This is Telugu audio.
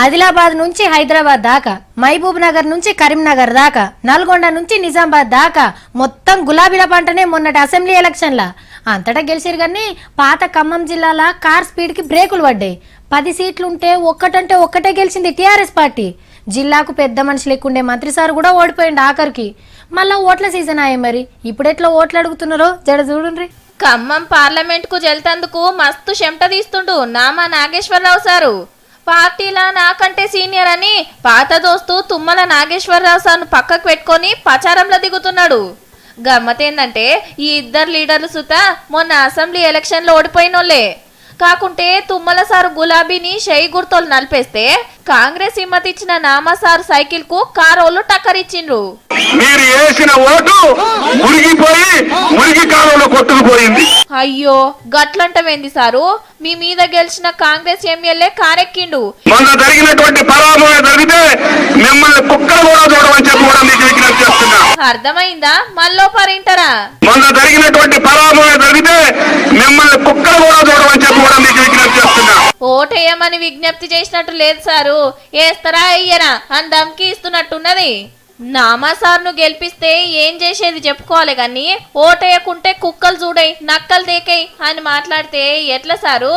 ఆదిలాబాద్ నుంచి హైదరాబాద్ దాకా, మహబూబ్ నగర్ నుంచి కరీంనగర్ దాకా, నల్గొండ నుంచి నిజామాబాద్ దాకా మొత్తం గులాబీల పంటనే మొన్నటి అసెంబ్లీ ఎలక్షన్ల అంతటా గెలిచిరు. కానీ పాత ఖమ్మం జిల్లాల కార్ స్పీడ్ కి బ్రేకులు పడ్డాయి. 10 సీట్లుంటే ఒక్కటంటే ఒక్కటే గెలిచింది టీఆర్ఎస్ పార్టీ. జిల్లాకు పెద్ద మనుషులు ఎక్కుండే మంత్రి సార్ కూడా ఓడిపోయిండు ఆఖరికి. మళ్ళా ఓట్ల సీజన్ అయ్యే మరి ఇప్పుడెట్లా ఓట్లు అడుగుతున్నారో జడ చూడండి. ఖమ్మం పార్లమెంట్ కు జల్తందుకు మస్తు చెమట తీస్తుండు నామా నాగేశ్వరరావు సారు. పార్టీలా నాకంటే సీనియర్ అని పాత దోస్తు తుమ్మల నాగేశ్వరరావు సార్ను పక్కకు పెట్టుకొని ప్రచారంలో దిగుతున్నాడు. గమ్మతేందంటే ఈ ఇద్దరు లీడర్లు సుత మొన్న అసెంబ్లీ ఎలక్షన్ లో ఓడిపోయినోళ్లే. కాకుంటే తుమ్మల సారు గులాబీని షెయి గుర్తోలు నలిపేస్తే కాంగ్రెస్ హిమ్మతిచ్చిన నామా సారు సైకిల్ కు కారోళ్ళు టక్కరిచ్చిండ్రు. మీరు వేసిన ఓటు మురిగిపోయి మురిగి కాలంలో కొట్టుకుపోయింది. అయ్యో గట్లంటవేంది సారు, మీ మీద గెలిచిన కాంగ్రెస్ ఎమ్మెల్యే కారెక్కిండు. మొన్న జరిగినటువంటి పరాభవం జరిగితే మిమ్మల్ని కుక్కలు కూడా చూడమని చెప్పి కూడా మీకు విజ్ఞప్తి చేస్తున్నా. అర్థమైందా? మళ్ళో పరింటారా? మొన్న జరిగినటువంటి పరాభవం జరిగితే మిమ్మల్ని కుక్కలు కూడా చూడమని చెప్పి కూడా మీకు విజ్ఞప్తి చేస్తున్నా. ఓటేయమని విజ్ఞప్తి చేసినట్టు లేదు సారు, వేస్తారా అయ్యరా అని ధమ్కి ఇస్తున్నట్టున్నది. నామా సార్ను గెలిపిస్తే ఏం చేసేది చెప్పుకోవాలి కానీ ఓటేయకుంటే కుక్కలు చూడై నక్కలు దేకై అని మాట్లాడితే ఎట్లా సారు?